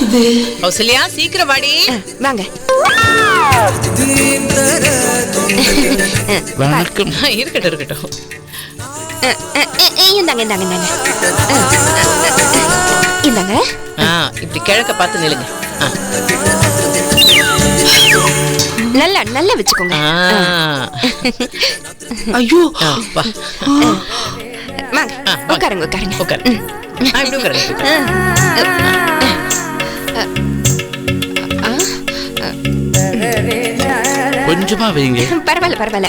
இது? கௌசல்யா சீக்கிரம் வாடி. வாங்க. வணக்கம். இருக்கட்டும் இருக்கட்டும். இந்தாங்க இந்தாங்க இந்தாங்க இந்தாங்க. இப்படி கிழக்க பார்த்து நில்லுங்க. நல்லா நல்லா வச்சுக்கோங்க. ஐயோ வாங்க உட்காருங்க உட்காருங்க உட்காரு. இப்படி உட்காருங்க. கொஞ்சமா வைங்க. பரவாயில்ல பரவாயில்ல.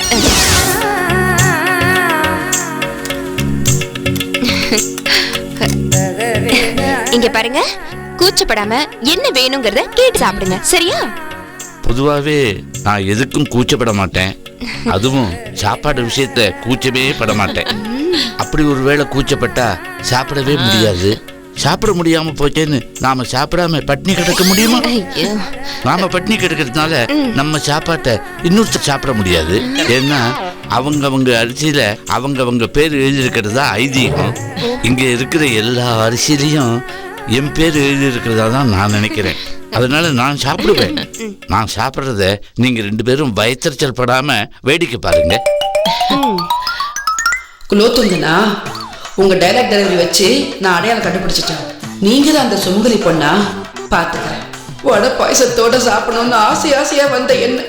இங்க பாருங்க, கூச்சப்படாம என்ன வேணுங்கிறத கேட்டு சாப்பிடுங்க, சரியா? பொதுவாவே நான் எதுக்கும் கூச்சப்பட மாட்டேன். அதுவும் சாப்பாடு விஷயத்த கூச்சமே பட மாட்டேன். அப்படி ஒருவேளை கூச்சப்பட்டா சாப்பிடவே முடியாது. சாப்பிட முடியாம போச்சேன்னு நாம சாப்பிடாம பட்னி கிடக்க முடியுமா? நாம பட்னி கிடக்கிறதுனால நம்ம சாப்பாட்டை இன்னொருத்தர் சாப்பிட முடியாது. ஏன்னா அவங்க அரிசியில அவங்க பேர் எழுதியிருக்கிறதா ஐதீகம். இங்க இருக்கிற எல்லா அரிசியிலையும் என் பேர் எழுதியிருக்கிறதா தான் நான் நினைக்கிறேன். அதனால நான் சாப்பிடுவேன். நான் சாப்பிட்றத நீங்க 2 பேரும் வயிற்றுச்சல் படாம வேடிக்கை பாருங்க. குலோத்துங்கனா, உங்க டைலாக் டெலிவரி வச்சு நான் அடையாளம் கண்டுபிடிச்சிட்டேன். நீங்க தான் அந்த சுமங்கலி பொண்ணா? பாத்துக்கிறேன். வடை பாயசத்தோட சாப்பிடணும்னு ஆசையா வந்த என்ன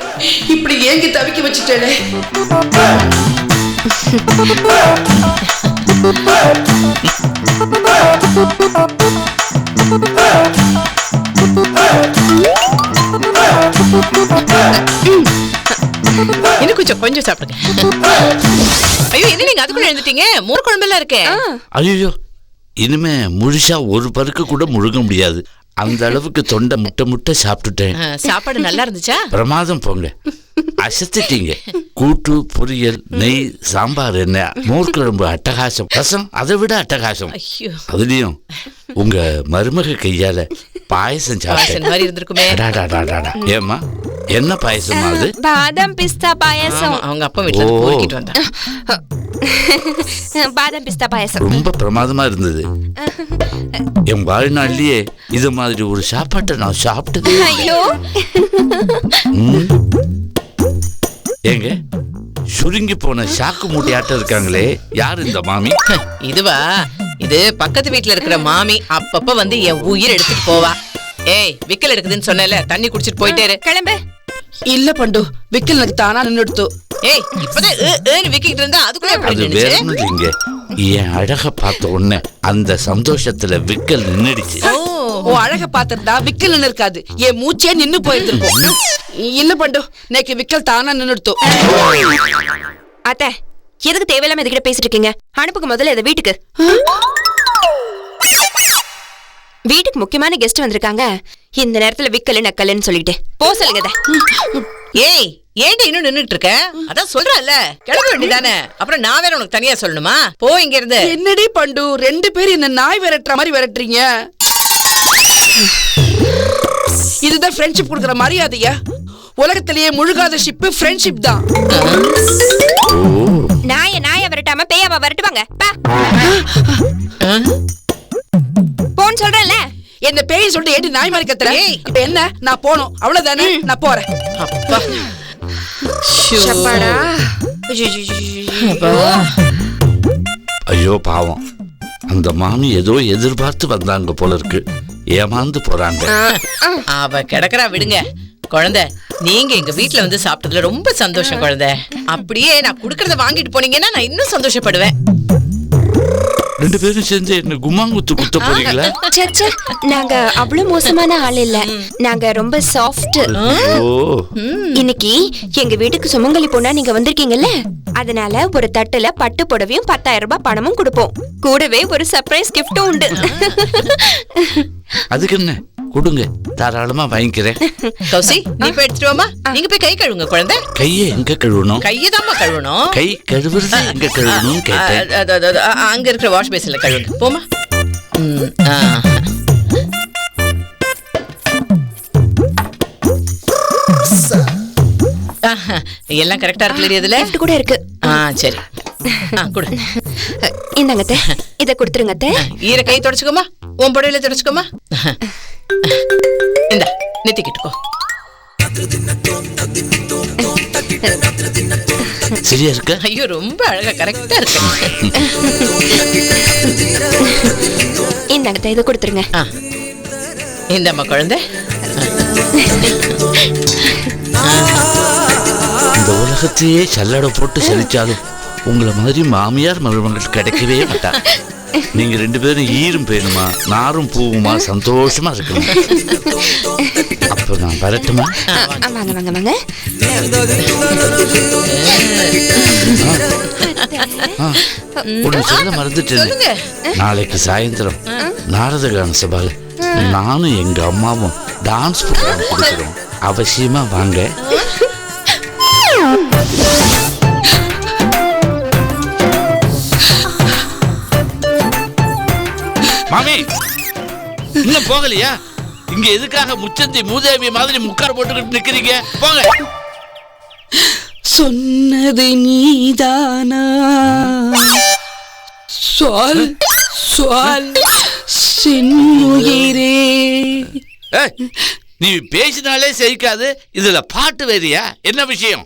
இப்படி ஏங்கி தவிக்க வச்சுட்டேனே. இன்னும் கொஞ்சம் சாப்பிடுங்க. ஐயோ, என்ன நீங்க அதுக்குள்ள எழுந்துட்டீங்க? மோர் குழம்பெல்லாம் இருக்கே. ஐயோ, இனிமே முழுசா ஒரு பருக்கு கூட முழுக முடியாது. அந்த அளவுக்கு தொண்டை முட்டை சாப்பிட்டுட்டேன். சாப்பாடு நல்லா இருந்துச்சா? பிரமாதம் போங்க, அசத்திட்டீங்க. கூட்டு, பொரியல், நெய், சாம்பார், என்ன மோர் குழம்பு அட்டகாசம். ரசம் அதை விட அட்டகாசம். அதுலயும் உங்க மருமக கையால பாயசம் சாப்பிட்டேன். ஏமா, என்ன பாயசம் அது? பாதாம் பிஸ்தா பாயசம். அவங்க அப்பா வீட்டுல போயிட்டு வந்தாங்க. பாதாம் பிஸ்தா பாயசம் ரொம்ப பிரமாதமா இருந்தது. என் வாழ்நாள்லயே இது மாதிரி ஒரு சாப்பாட்டை நான் சாப்பிட்டதே. ஐயோ, ஏங்க, சுருங்கி போன சாக்கு மூட்டையாட்டம் இருக்காங்களே, யாரு இந்த மாமி? இதுவா? இது பக்கத்து வீட்டுல இருக்கிற மாமி. அப்பப்ப வந்து என் உயிர் எடுத்துட்டு போவா. ஏய், விக்கல் எடுக்குதுன்னு சொன்னல, தண்ணி குடிச்சிட்டு போயிட்டே இரு. கிளம்பு. இல்ல பண்டு, விக்கல் எனக்கு தானா நின்னுடுத்து. ஏய், இப்பதான் விக்கிட்டு இருந்தா அதுக்குள்ள அது வேற ஒண்ணும் இல்லைங்க. என் அழக பார்த்த உடனே அந்த சந்தோஷத்துல விக்கல் நின்னுடுச்சு. ஓ, அழக பாத்திருந்தா விக்கல் நின்னு இருக்காது, என் மூச்சே நின்னு போயிருக்கும். இல்ல பண்டு, நேக்கு விக்கல் தானா நின்னுடுத்து. அத்தை, எதுக்கு தேவையில்லாம இதுகிட்ட பேசிட்டு இருக்கீங்க? அனுப்புங்க முதல்ல இதை வீட்டுக்கு. வீட்டுக்கு முக்கியமான கெஸ்ட் வந்திருக்காங்க. இந்த நேரத்துல விக்கல் நக்கல்னு சொல்லிட்டு போ சொல்லுங்க. ஏய், ஏண்டி இன்னும் நின்னுட்டு இருக்க? அதான் சொல்றல, கிளம்ப வேண்டியதானே. அப்புறம் நான் வேற உனக்கு தனியா சொல்லணுமா? போ இங்க இருந்து. என்னடி பண்டு, 2 பேரும் என்ன நாய் விரட்டுற மாதிரி விரட்டுறீங்க? இதுதான் ஃப்ரெண்ட்ஷிப் கொடுக்குற மரியாதையா? உலகத்திலேயே முழுகாத ஷிப் ஃப்ரெண்ட்ஷிப் தான். நாய விரட்டாம பேயாவா விரட்டுவாங்க? போன்னு சொல்றேன்ல. என்ன பேய் சொல்லிட்டு ஏடி நாய் மாதிரி கத்துற? இப்ப என்ன, நான் போணும் அவ்வளவுதானே? நான் போறேன். அப்பா, சப்பாடா. ஐயோ பாவம், அந்த மாமி ஏதோ எதிர்பார்த்து வந்தாங்க போல இருக்கு. ஏமாந்து போறாங்க. அவ கிடக்குறா, விடுங்க. குழந்தை, நீங்க எங்க வீட்டுல வந்து சாப்பிட்டதுல ரொம்ப சந்தோஷம் குழந்தை. அப்படியே நான் குடுக்கறத வாங்கிட்டு போனீங்கன்னா நான் இன்னும் சந்தோஷப்படுவேன். 2 பேரும் சேர்ந்து என்ன கும்மாங்குத்து குத்த போறீங்களா? நாங்க அவ்வளவு மோசமான ஆள் இல்ல. நாங்க ரொம்ப சாஃப்ட். இன்னைக்கு எங்க வீட்டுக்கு சுமங்கலி பொண்ணா நீங்க வந்திருக்கீங்கல்ல, அதனால ஒரு தட்டுல பட்டு புடவையும் 10,000 ரூபாய் பணமும் கொடுப்போம். கூடவே ஒரு சர்ப்ரைஸ் கிஃப்டும் உண்டு. அதுக்கு என்ன, கொடுங்க, தாராளமா வாங்கிக்கிறேன். கௌசி, நீ போய் எடுத்துட்டு வாமா. நீங்க போய் கை கழுவுங்க குழந்தை. கையை எங்க கழுவணும்? கையதாம்மா கழுவணும். கை கழுவுறது எங்க கழுவணும் கேட்டேன். அங்க இருக்கிற வாஷ் பேசின்ல கழுவுங்க. போமா. எல்லாம் கரெக்டா இருக்கு. இதுல கூட இருக்கு. சரி. கொடு. இந்தாங்க அத்தை, இத கொடுத்துருங்க அத்தை. ஈர கை தொடச்சுக்கோமா, உன் புடவையில தொடச்சுக்கோமா. இந்த நெத்திக்கிட்டுக்கோ. சரியா இருக்க? ஐயோ ரொம்ப அழகா கரெக்டா இருக்கு. இந்தாங்க அத்தை, இத கொடுத்துருங்க. இந்தம்மா குழந்தை. இந்த உலகத்தையே சல்லடை போட்டு சலிச்சாலும் உங்களை மாதிரி மாமியார் மருமகள் கிடைக்கவே மாட்டா. நீங்க 2 பேரும் ஈரும் பேணுமா நாரும் பூவுமா சந்தோஷமா இருக்கணும். அப்ப நான் வரட்டுமா? வாங்க வாங்க வாங்க. ஒண்ணு சொல்ல மறந்துட்டேன். நாளைக்கு சாயந்தரம் நாரதகான சபால நானும் எங்க அம்மாவும் டான்ஸ் ப்ரோக்ராம் கொடுக்குறோம். அவசியமா வாங்க. மாமி இன்னும் போகலையா? இங்க எதுக்காக முச்சந்தி மூதேவி மாதிரி முக்கார் போட்டுக்கிட்டு நிக்கிறீங்க? போங்க. சொன்னது நீதானா? சொல் சொல் சின்னுயிரே. நீ பேசினாலே செய்க்காது, இதுல பாட்டு வேறியா? என்ன விஷயம்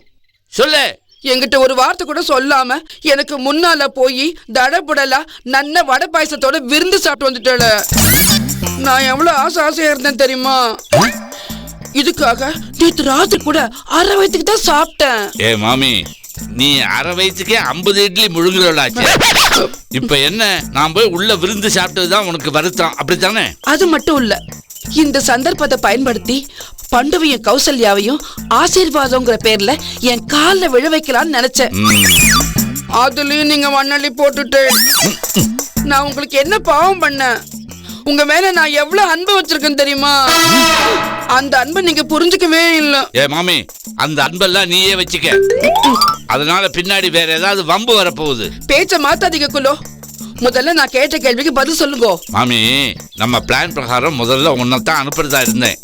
சொல்லு. என்கிட்ட ஒரு வார்த்தை கூட சொல்லாம எனக்கு முன்னால போய் தடபுடலா நன்ன வடை பாயசத்தோட விருந்து சாப்பிட்டு வந்துட்டேல. நான் எவ்வளவு ஆசையா இருந்தேன் தெரியுமா? இதுக்காக நேற்று ராத்திரி கூட அரை வயிற்றுக்கு தான் சாப்பிட்டேன். ஏ மாமி, நீ அரை வயிற்றுக்கே 50 இட்லி முழுங்குறவளாச்சு. இப்ப என்ன, நான் போய் உள்ள விருந்து சாப்பிட்டதுதான் உனக்கு வருத்தம், அப்படித்தானே? அது மட்டும் இல்ல, இந்த சந்தர்ப்பத்தை பயன்படுத்தி பண்டுவையும் கௌசல்யாவையும் ஆசீர்வாதம்ங்கிற பேர்ல என் கால்ல விழ வைக்கலாம்னு நினைச்சேன். அதுலயும் நீங்க மண்ணள்ளி போட்டுட்டு நான் உங்களுக்கு என்ன பாவம் பண்ணேன்? உங்க மேல நான் எவ்வளவு அன்பு வச்சிருக்கேன் தெரியுமா? அந்த அன்பை நீங்க புரிஞ்சுக்கவே இல்ல. ஏ மாமி, அந்த அன்பெல்லாம் நீயே வச்சுக்க. அதனால பின்னாடி வேற ஏதாவது வம்பு வரப்போகுது. பேச்ச மாத்தாதீங்க குலோ. முதல்ல நான் கேட்ட கேள்விக்கு பதில் சொல்லுங்க. மாமி, நம்ம பிளான் பிரகாரம் முதல்ல உன்னைத்தான் அனுப்புறதா இருந்தேன்.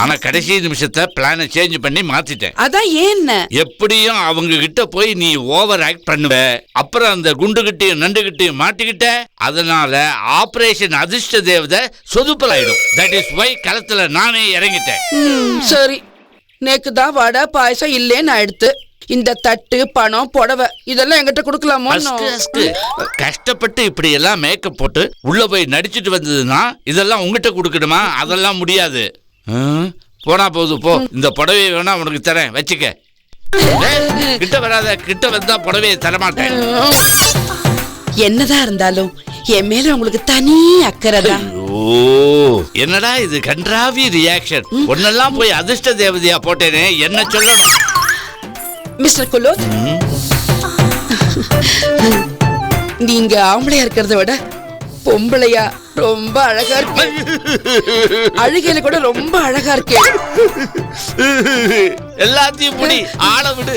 ஆனா கடைசி நிமிஷத்தை பிளானை சேஞ்ச் பண்ணி மாத்திட்டேன். அதான் ஏன்? எப்படியும் அவங்க கிட்ட போய் நீ ஓவர் ஆக்ட் பண்ணுவ. அப்புறம் அந்த குண்டுகிட்டையும் நண்டுகிட்டையும் மாட்டிக்கிட்ட. அதனால ஆபரேஷன் அதிர்ஷ்ட தேவதை சொதுப்பலாயிடும். தட் இஸ் வை களத்துல நானே இறங்கிட்டேன். சரி, நேக்கு தான் வடை பாயசம் இல்லேன்னு ஆயிடுத்து. இந்த தட்டு பணம் புடவை இதெல்லாம் என்கிட்ட கொடுக்கலாமோ? கஷ்டப்பட்டு இப்படி எல்லாம் மேக்கப் போட்டு உள்ள போய் நடிச்சுட்டு வந்ததுன்னா இதெல்லாம் உங்ககிட்ட கொடுக்கணுமா? அதெல்லாம் முடியாது. போனா போகுது போ. இந்த புடவையை வேணா உனக்கு தரேன், வச்சுக்க. கிட்ட வராத, கிட்ட வந்தா புடவையை தரமாட்டேன். என்னதான் இருந்தாலும் என் மேல உங்களுக்கு தனி அக்கறைதா. என்னடா இது கன்றாவி ரியாக்ஷன். ஒன்னெல்லாம் போய் அதிர்ஷ்ட தேவதையா போட்டேனே, என்ன சொல்லணும்? மிஸ்டர் குலோத், நீங்க ஆம்பளையா இருக்கிறத விட பொம்பளையா ரொம்ப அழகா இருக்கு. அழுகையில கூட ரொம்ப அழகா இருக்கு. எல்லாத்தையும் புடி, ஆள விடு.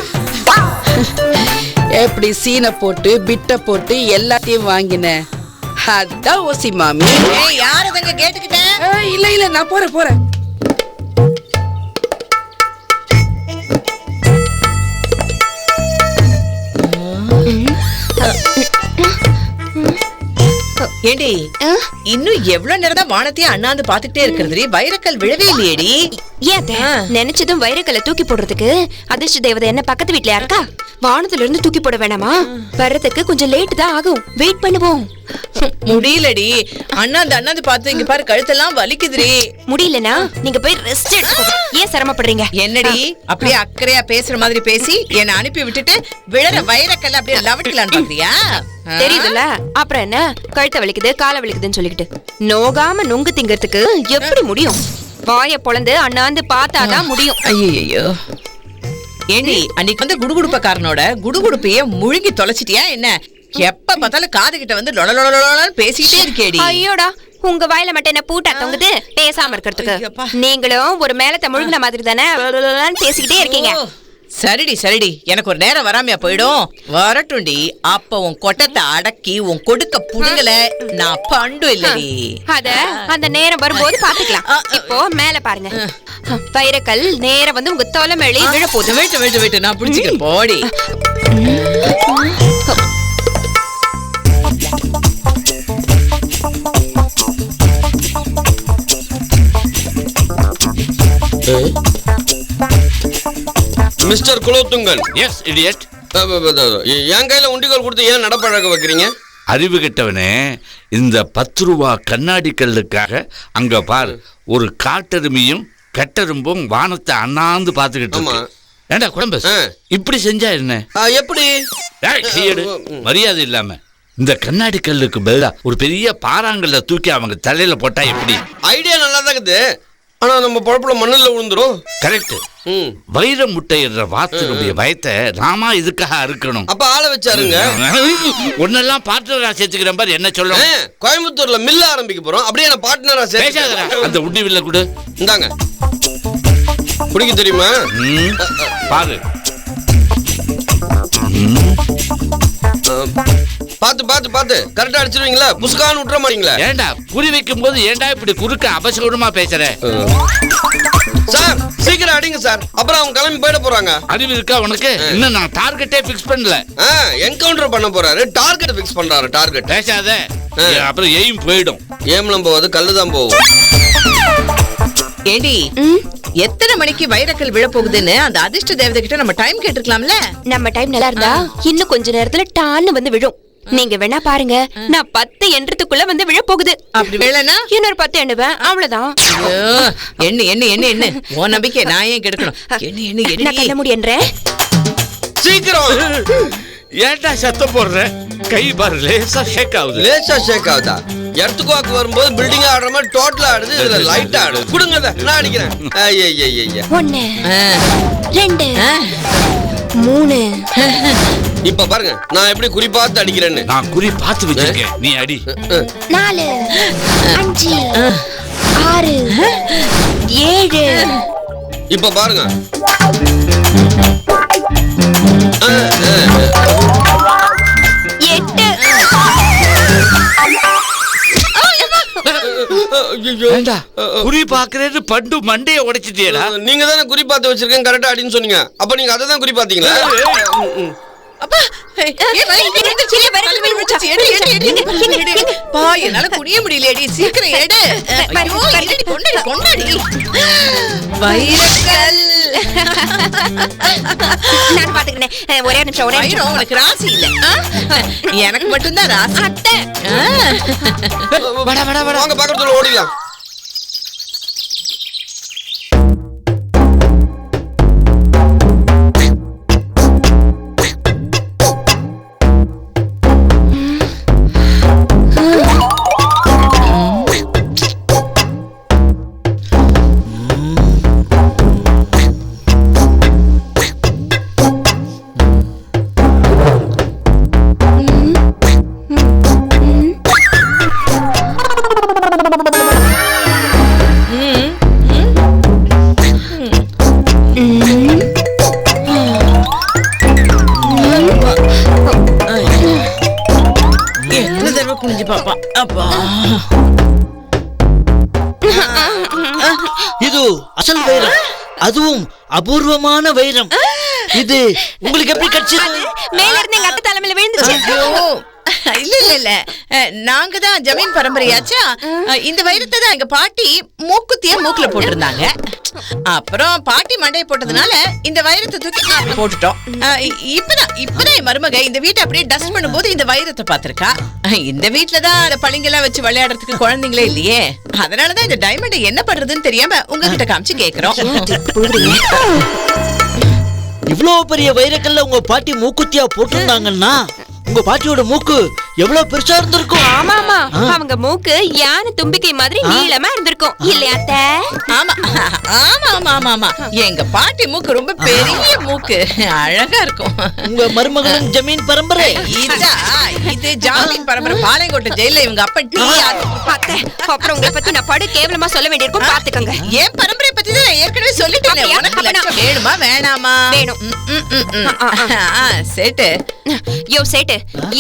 எப்படி சீனை போட்டு பிட்ட போட்டு எல்லாத்தையும் வாங்கின? அதான் ஓசி மாமி. யாரு தங்க கேட்டுக்கிட்ட? இல்ல இல்ல, நான் போறேன். ஏண்டி, இன்னும் எவ்வளவு நேரம் தான் வானத்தையும் அண்ணாந்து பாத்துக்கிட்டே இருக்கிறது? வைரக்கல் விழவே இல்லையேடி. ஏன் நினைச்சதும் வைரக்கல்ல தூக்கி போடுறதுக்கு அதிர்ஷ்ட தேவதை என்ன பக்கத்து வீட்லயா இருக்கா? வானத்துல இருந்து தூக்கி போட வேணாமா? வர்றதுக்கு கொஞ்சம் லேட் தான் ஆகும், வெயிட் பண்ணுவோம். முடியலடி, அண்ணாந்து பார்த்து இங்க பாரு, கழுத்தெல்லாம் வலிக்குதுடி. முடியலனா நீங்க போய் ரெஸ்ட் எடுத்துக்கோங்க. ஏன் சிரமப்படுறீங்க? என்னடி அப்படியே அக்கறையா பேசுற மாதிரி பேசி என்ன அனுப்பி விட்டுட்டு விழற வைரக்கல்ல அப்படியே லவட்டிக்கலான்னு பாக்குறியா? தெரியுதுல்ல, அப்புறம் என்ன கழுத்த வலிக்குது காலை வலிக்குதுன்னு சொல்லிக்கிட்டு நோகாம நொங்கு திங்கிறதுக்கு எப்படி முடியும்? வாய பொளந்து அண்ணாந்து பார்த்தாதான் முடியும். ஐயோ ஏண்டி, அன்னைக்கு வந்து குடுகுடுப்பக்காரனோட குடுகுடுப்பைய முழுங்கி தொலைச்சிட்டியா என்ன? எப்ப பார்த்தாலும் காது கிட்ட வந்து லொலலொலன்னு பேசிக்கிட்டே இருக்கேடி. ஐயோடா, உங்க வாயில மட்டும் என்ன பூட்டா தொங்குது பேசாம இருக்கிறதுக்கு? நீங்களும் ஒரு மேலத்தை முழுங்கின மாதிரி தானே பேசிக்கிட்டே இருக்கீங்க. சரிடி, எனக்கு ஒரு நேரம் வராமையா போயிடும். வரட்டும்டி, அப்ப உன் கொட்டத்தை அடக்கி உன் கொடுக்க புடுங்கல நான் பண்டு இல்லடி. அத அந்த நேரம் வரும்போது பாத்துக்கலாம். இப்போ மேல பாருங்க, வைரக்கல் நேரம் வந்து உங்க தொலை மேலே விழ போகுது. வெயிட்டு நான் பிடிச்சிக்கிறேன், போடி. Mister Kulothungan, yes idiot. என் கையில உண்டிகோல் கொடுத்து ஏன் நடப்பழக வைக்கிறீங்க? அறிவு கெட்டவனே, இந்த 10 ரூபா கண்ணாடி கல்லுக்காக அங்க பாரு ஒரு காட்டெருமையும் கட்டெரும்பும் வானத்தை அண்ணாந்து பாத்துக்கிட்டு ஆமா. இருக்கு. ஏண்டா குழம்பஸ், இப்படி செஞ்சா என்ன? எப்படி? ஏய், கையெடு. மரியாதை இல்லாம இந்த கண்ணாடி கல்லுக்கு பதிலா ஒரு பெரிய பாறாங்கல்ல தூக்கி அவங்க தலையில போட்டா எப்படி? ஐடியா நல்லா தான் இருக்குது. ஆனா நம்ம பொழப்புல மண்ணில் விழுந்துரும். கரெக்ட். வைர முட்டையிடுற வாத்துடைய பயத்தை நாமா இதுக்காக அறுக்கணும். அப்ப ஆளை வச்சாருங்க. ஒன்னெல்லாம் பார்ட்னரா சேர்த்துக்கிறேன் பாரு, என்ன சொல்ல? கோயம்புத்தூர்ல மில்ல ஆரம்பிக்க போறோம். அப்படியே நான் பார்ட்னரா சேர்த்து அந்த உண்டி வில்ல கொடு. இந்தாங்க. குடிக்க தெரியுமா? பாரு. பாத்து பாத்து பாத்து கரெக்டா அடிச்சிருவீங்களா? புஸ்கான்னு விட்டுற மாட்டீங்களா? ஏண்டா குறி வைக்கும் போது ஏண்டா இப்படி குறுக்க அபசகுணமா பேசுற? சார் சீக்கிரம் அடிங்க சார், அப்புறம் அவங்க கிளம்பி போயிட போறாங்க. அறிவு இருக்கா உனக்கு? இன்னும் நான் டார்கெட்டே பிக்ஸ் பண்ணல. என்கவுண்டர் பண்ண போறாரு, டார்கெட் பிக்ஸ் பண்றாரு. டார்கெட் பேசாத, அப்புறம் எய்ம் போயிடும். ஏம்லாம் போவாது, கல்லுதான் போகும். ஏண்டி, எத்தனை மணிக்கு வைரக்கல் விழப்போகுதுன்னு அந்த அதிர்ஷ்ட தேவதை கிட்ட நம்ம டைம் கேட்டுக்கலாம்ல? நம்ம டைம் நல்லா இருந்தா இன்னும் கொஞ்ச நேரத்துல டான்னு வந்து விழும். நீங்க வேணா பாருங்க, நான் 10 எண்ணத்துக்குள்ள வந்து விழ போகுது. அப்படி வேலைனா இன்னொரு 10 எண்ணுவேன், அவ்வளவுதான். என்ன என்ன என்ன என்ன உன் நம்பிக்கை நான் ஏன் கெடுக்கணும்? என்ன என்ன நான் கண்ண முடியன்றேன். சீக்கிரம். ஏண்டா சத்தம் போடுற? கை பாரு லேசா ஷேக் ஆகுது. லேசா ஷேக் ஆகுதா? எர்த்துக்கு வாக்கு வரும்போது பில்டிங் ஆடுற மாதிரி டோட்டலா ஆடுது, இதுல லைட் ஆடுது. குடுங்க, நான் அடிக்கிறேன். 1 2 3. இப்ப பாருங்க நான் எப்படி குறி பார்த்து அடிக்கிறேன்னு. நான் குறி பார்த்து வச்சிருக்கேன், நீ அடி. 4 5 6 7. இப்ப பாருங்க. 8. ஏண்டா குறி பாக்குறேன்னு பண்டு மண்டைய உடைச்சிட்டியடா? நீங்க தானே குறி பார்த்து வச்சிருக்கேன் கரெக்டா அடின்னு சொன்னீங்க. அப்ப நீங்க அதை தான் குறி பார்த்தீங்களா? அப்பா, என்னால குனிய முடியலடி, சீக்கிரம் எடு. கொண்டாடி வைரக்கல். நான் பாத்துக்கிறேன். ஒரே நிமிஷம், ஒரே நிமிஷம். உனக்கு ராசி இல்ல, எனக்கு மட்டும்தான் ராசி. அத்தை, வாங்க பக்கத்துல ஓடிடலாம். இது அசல் வைரம், அதுவும் அபூர்வமான வைரம். இது உங்களுக்கு எப்படி கிடைச்சது? மேல இருந்து எங்க அத்தை தலைமையில விழுந்துச்சு. இல்ல இல்ல இல்ல, நாங்க தான் ஜமீன் பரம்பரையாச்சா. இந்த வைரத்தை தான் எங்க பாட்டி மூக்குத்திய மூக்குல போட்டிருந்தாங்க. அப்புறம் பாட்டி மண்டைய போட்டதுனால இந்த வைரத்தை தூக்கி போட்டுட்டோம். இப்பதான் என் மருமக இந்த வீட்டை அப்படியே டஸ்ட் பண்ணும்போது இந்த வைரத்தை பாத்திருக்கா. இந்த வீட்டுலதான் அந்த பளிங்கெல்லாம் வச்சு விளையாடுறதுக்கு குழந்தைங்களே இல்லையே, அதனாலதான் இந்த டைமண்ட் என்ன பண்றதுன்னு தெரியாம உங்ககிட்ட காமிச்சு கேக்குறோம். இவ்வளவு பெரிய வைரக்கல்ல உங்க பாட்டி மூக்குத்தியா போட்டிருந்தாங்கன்னா உங்க பாட்டியோட மூக்கு எவ்வளவு பெருசா இருந்திருக்கும். ஆமா ஆமா, அவங்க மூக்கு யானை தும்பிக்கை மாதிரி நீளமா இருந்திருக்கும் இல்லையா அத்தை? ஆமா ஆமா ஆமா ஆமா ஆமா, எங்க பாட்டி மூக்கு ரொம்ப பெரிய மூக்கு, அழகா இருக்கும். உங்க மருமகளும் ஜமீன் பரம்பரை? இது ஜாமீன் பரம்பரை, பாளையங்கோட்டை ஜெயில இவங்க அப்பட்டி. அத்தை, அப்புறம் உங்களை பத்தி நான் படு கேவலமா சொல்ல வேண்டியிருக்கும், பாத்துக்கங்க. என் பரம்பரை பத்தி தான் நான் ஏற்கனவே சொல்லிட்டேன். உனக்கு லட்சம் வேணுமா வேணாமா? வேணும். சேட்டு, யோ சேட்டு,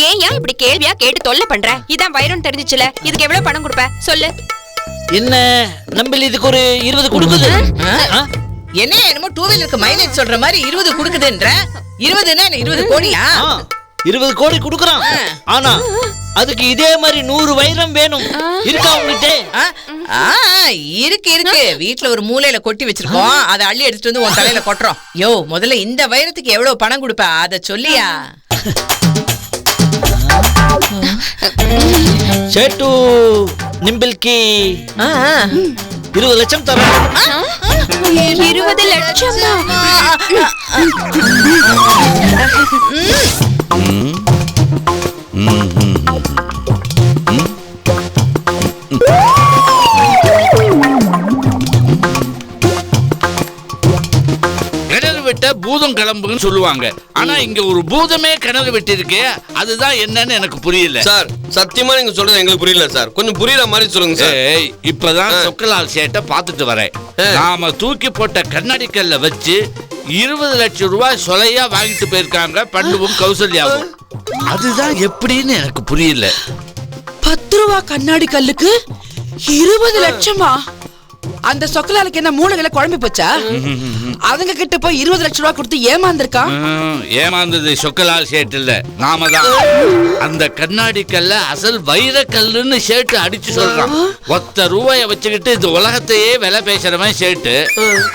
ஏன் இப்படி கேள்வியா கேட்டு தொல்லை பண்ற? இதான் வைரம் தெரிஞ்சுச்சுல, இதுக்கு எவ்வளவு பணம் கொடுப்ப சொல்லு. என்ன நம்பல இதுக்கு ஒரு 20 கொடுக்குது. என்ன என்னமோ 2 வீலருக்கு மைலேஜ் சொல்ற மாதிரி 20 கொடுக்குதுன்ற? 20னா 20 கோடியா? 20 கோடி கொடுக்கறான். ஆனா அதுக்கு இதே மாதிரி 100 வைரம் வேணும். இருக்கா உங்ககிட்ட? இருக்கு இருக்கு. வீட்ல ஒரு மூலையில கொட்டி வச்சிருக்கோம். அதை அள்ளி எடுத்துட்டு வந்து உன் தலையில கொட்டுறோம். யோ, முதல்ல இந்த வைரத்துக்கு எவ்வளவு பணம் கொடுப்ப அத சொல்லியா? சேட்டு நிம்பிள்கி 20 லட்சம் தரேன். 20 லட்சமா? கிணறு வெட்ட பூதம் கிளம்புன்னு சொல்லுவாங்க. ஆனா இங்க ஒரு பூதமே கிணறு வெட்டி இருக்கு. அதுதான் என்னன்னு எனக்கு புரியல சார். சத்தியமா நீங்க சொல்றது எங்களுக்கு புரியல சார். கொஞ்சம் புரியுற மாதிரி சொல்லுங்க சார். இப்பதான் சொக்கலால் சேட்டை பார்த்துட்டு வரேன். நாம தூக்கி போட்ட கண்ணாடி கல்ல வச்சு 20 லட்சம் ரூபாய் சொலையா வாங்கிட்டு போயிருக்காங்க பண்டுவும் கௌசல்யாவும். அதுதான் எப்படின்னு எனக்கு புரியல. 10 ரூபா கண்ணாடி கல்லுக்கு 20 லட்சமா? அந்த சொக்கலாலுக்கு என்ன மூளைகளை குழம்பி போச்சா? அவங்க கிட்ட போய் 20 லட்சம் ரூபாய் கொடுத்து ஏமாந்திருக்கான். ஏமாந்தது சொக்கலால் சேட்டு இல்ல, நாம தான். அந்த கண்ணாடி கல்ல அசல் வைர கல்லுன்னு சேட்டு அடிச்சு சொல்றான். 10 ரூபாய வச்சுக்கிட்டு இந்த உலகத்தையே விலை பேசுறவன் சேட்டு.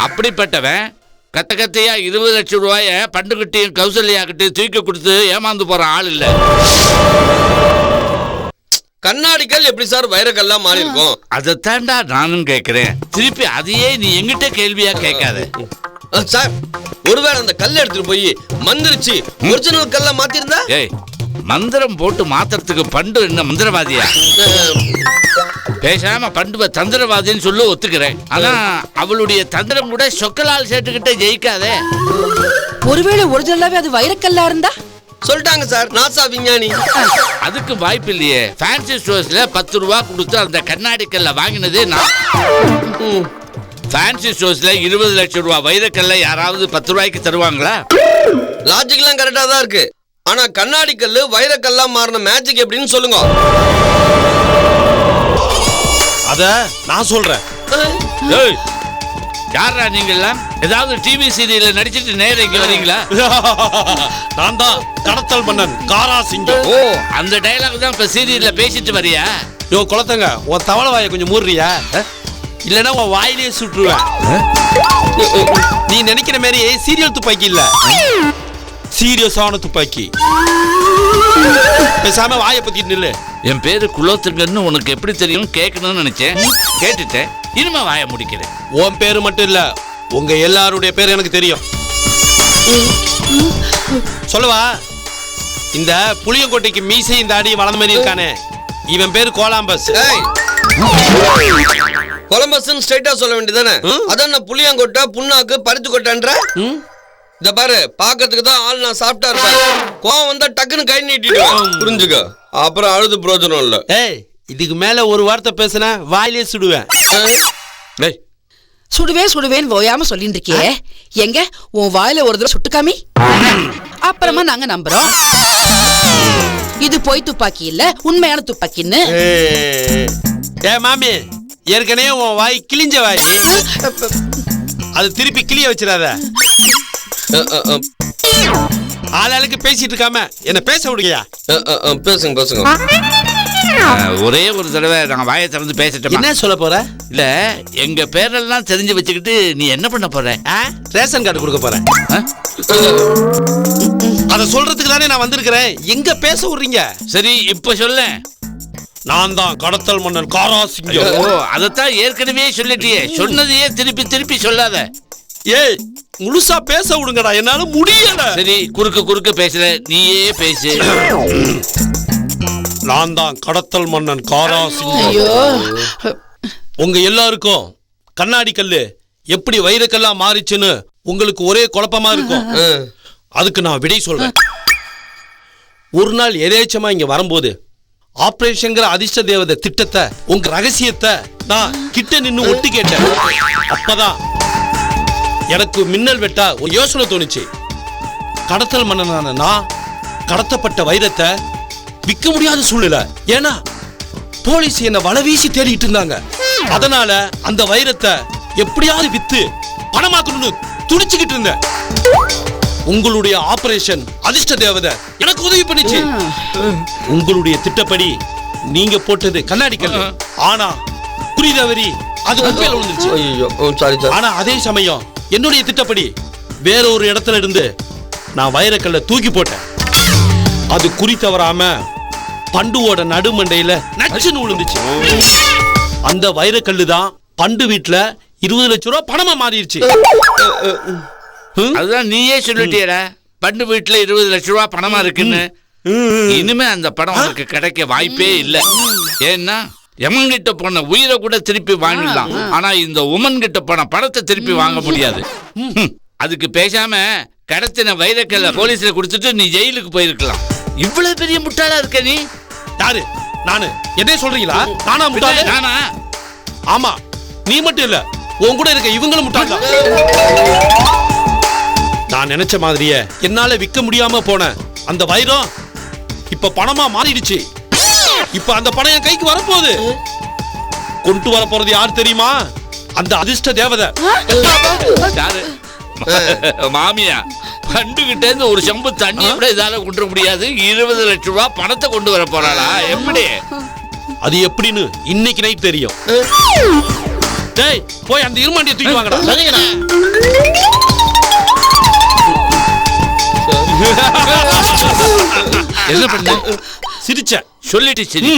அப்படிப்பட்டவன் கத்த கத்தையா 20 லட்சம் ரூபாய பண்டுகிட்டையும் கௌசல்யா கிட்டையும் தூக்கி கொடுத்து ஏமாந்து போற ஆள் இல்ல. கண்ணாடிக்கல் எப்படி சார் வைரக்கல்லா மாறி இருக்கும்? அதைத்தாண்டா நானும் கேட்கிறேன். திருப்பி அதையே நீ எங்கிட்ட கேள்வியா கேட்காத சார். ஒருவேளை அந்த கல்ல எடுத்துட்டு போய் மந்திரிச்சு ஒரிஜினல் கல்ல மாத்திருந்தா? ஏய், மந்திரம் போட்டு மாத்துறதுக்கு பண்டு என்ன மந்திரவாதியா? பேசாம பண்டுவ தந்திரவாதின்னு சொல்லி ஒத்துக்கிறேன். ஆனா அவளுடைய தந்திரம் கூட சொக்கலால் சேட்டுக்கிட்ட ஜெயிக்காதே. ஒருவேளை ஒரிஜினலாவே அது வைரக்கல்லா இருந்தா? சொல்லிட்டாங்க சார், நாசா விஞ்ஞானி. அதுக்கு வாய்ப்பு இல்லையே. ஃபேன்சி ஸ்டோர்ஸ்ல 10 ரூபா கொடுத்து அந்த கண்ணாடி கல்ல வாங்கினதே நான். ஃபேன்சி ஸ்டோர்ஸ்ல 20 லட்சம் ரூபாய் வைரக்கல்ல யாராவது 10 ரூபாய்க்கு தருவாங்களா? லாஜிக்லாம் கரெக்டா தான் இருக்கு. ஆனா கண்ணாடி கல்லு வைரக்கல்லா மாறின மேஜிக் எப்படின்னு சொல்லுங்க. அத நான் சொல்றேன். யாரா நீங்க எல்லாம்? ஏதாவது டிவி சீரியல்ல நடிச்சிட்டு நேரா இங்க வரீங்களா? நான் தான் கடத்தல் மன்னன் காரா சிங்கம். ஓ, அந்த டயலாக் தான் இப்ப சீரியல்ல பேசிட்டு வரியா? யோ குளத்தங்க, உன் தவளை வாயை கொஞ்சம் மூடுறியா? இல்லன்னா உன் வாயிலேயே சுட்டுருவேன். நீ நினைக்கிற மாதிரி சீரியல் துப்பாக்கி இல்ல, சீரியஸான துப்பாக்கி. பேசாம வாயை பத்திட்டு நில்லு. என் பேரு குலோத்துங்கன்னு உனக்கு எப்படி தெரியும் கேட்கணும்னு நினைச்சேன். கேட்டுட்டேன். இனிமே வாய முடிக்கிறேன். உன் பேரு மட்டும் இல்ல, உங்க எல்லாருடைய பேர் எனக்கு தெரியும். சொல்லவா? இந்த புளியங்கோட்டைக்கு மீசையும் தாடி வளர்ந்த மாதிரி இருக்கானே, இவன் பேரு கோலாம்பஸ். கொலம்பஸ்ன்னு ஸ்ட்ரைட்டா சொல்ல வேண்டியதானே? அதான் நான் புளியங்கொட்டை புண்ணாக்கு பருத்து கொட்டன்ற. இத பாரு, பாக்கிறதுக்கு தான் ஆள் நான் சாப்பிட்டா இருப்பேன். கோவம் வந்தா டக்குன்னு கை நீட்டிடுவேன். புரிஞ்சுக்க. அப்புறம் அழுது பிரோஜனம் இல்ல. ஏய், இதுக்கு மேல ஒரு வார்த்தை பேசினா வாயிலே சுடுவேன். சுடுவேன்னு ஓயாம சொல்லிட்டு இருக்கியே, எங்க உன் வாயில ஒரு தடவை சுட்டுக்காமி, அப்புறமா நாங்க நம்புறோம் இது பொய் துப்பாக்கி இல்ல உண்மையான துப்பாக்கின்னு. ஏ மாமி, ஏற்கனவே உன் வாய் கிழிஞ்ச வாய், அது திருப்பி கிளிய வச்சிடாத. ஆளாளுக்கு பேசிட்டு இருக்காம என்ன பேச விடுங்கயா. பேசுங்க பேசுங்க. ஒரே ஒரு தடவை நான் வாயை திறந்து பேசிட்டேன். என்ன சொல்ல போற? இல்ல, எங்க பேரெல்லாம் தெரிஞ்சு வச்சுக்கிட்டு நீ என்ன பண்ண போற? ரேஷன் கார்டு கொடுக்க போறேன். அத சொல்றதுக்கு தானே நான் வந்திருக்கிறேன். எங்க பேச விடுறீங்க? சரி, இப்ப சொல்ல. நான் தான் கடத்தல் மன்னன் காரா சிங்கம். ஓ, அதத்தான் ஏற்கனவே சொல்லிட்டியே. சொன்னதையே திருப்பி திருப்பி சொல்லாத. ஏய், முழுசா பேச விடுங்கடா, என்னால முடியல. சரி, குறுக்க பேசுற, நீயே பேசு. நான் தான் கடத்தல் மன்னன் காரா சிங்கம். ஐயோ, உங்க எல்லாருக்கும் கண்ணாடி கல்லு எப்படி வைரக்கல்லா மாறிச்சுன்னு உங்களுக்கு ஒரே குழப்பமா இருக்கும். அதுக்கு நான் விடை சொல்றேன். ஒரு நாள் எதேச்சமா இங்க வரும்போது ஆபரேஷன்ங்கிற அதிர்ஷ்ட தேவதை திட்டத்தை, உங்க ரகசியத்தை நான் கிட்ட நின்னு ஒட்டு கேட்டேன். அப்பதான் எனக்கு மின்னல் வெட்டா ஒரு யோசனை தோணுச்சு. கடத்தல் மன்னனான நான் கடத்தப்பட்ட வைரத்தை விற்க முடியாத சூழ்நிலை. ஏன்னா போலீஸ் என்ன வலை வீசி தேடிட்டு இருந்தாங்க. அதனால அந்த வைரத்தை எப்படியாவது வித்து பணமாக்கணும்னு துடிச்சுக்கிட்டு இருந்தேன். உங்களுடைய ஆபரேஷன் அதிர்ஷ்ட தேவதை எனக்கு எனக்கு உதவி பண்ணுச்சு. உங்களுடைய திட்டப்படி நீங்க போட்டது கண்ணாடி கல்லு, ஆனா குறி தவறி அது குப்பையில விழுந்துருச்சு. ஐயோ சாரி சார். ஆனா அதே சமயம் என்னுடைய திட்டப்படி வேற ஒரு இடத்துல இருந்து நான் வைரக்கல்ல தூக்கி போட்டேன். அது குறி தவறாம பண்டுவோட நடுமண்டையில நச்சுன்னு விழுந்துச்சு. அந்த வைரக்கல்லு தான் பண்டு வீட்டுல 20 லட்சம் ரூபாய் பணமா மாறிடுச்சு. அதுதான் நீயே சொல்லிட்டியடா, பண்டு வீட்டுல 20 லட்சம் ரூபாய் பணமா இருக்குன்னு. இனிமே அந்த படம் உனக்கு கிடைக்க வாய்ப்பே இல்ல. ஏன்னா எமன் கிட்ட போன உயிரை கூட திருப்பி வாங்கிடலாம், ஆனா இந்த உமன் கிட்ட போன பணத்தை திருப்பி வாங்க முடியாது. அதுக்கு பேசாம கடத்தின வைரக்கல்ல போலீஸ்ல கொடுத்துட்டு நீ ஜெயிலுக்கு போயிருக்கலாம். இவ்வளவு பெரிய முட்டாளா இருக்க நீ. யாரு? நானு? என்ன சொல்றீங்களா? நானா முட்டாளு? நானா? ஆமா, நீ மட்டும் இல்ல, உன் கூட இருக்க இவங்களும் முட்டாள் தான். நான் நினைச்ச மாதிரியே என்னால விற்க முடியாம போன அந்த வைரம் இப்ப பணமா மாறிடுச்சு. இப்ப அந்த பணம் என் கைக்கு வரப்போகுது. கொண்டு வர போறது யார் தெரியுமா? அந்த அதிர்ஷ்ட தேவதை. யாரு? மாமியா. பண்டு கிட்ட இருந்து ஒரு செம்பு தண்ணி கூட இதால கொண்டு முடியாது, 20 லட்சம் ரூபாய் பணத்தை கொண்டு வர போறாளா? எப்படி? அது எப்படின்னு இன்னைக்கு நைட் தெரியும். டேய், போய் அந்த இருமாண்டியை தூக்கி வாங்கடா. என்ன பண்ண? சிரிச்ச சொல்லிட்டு சரி.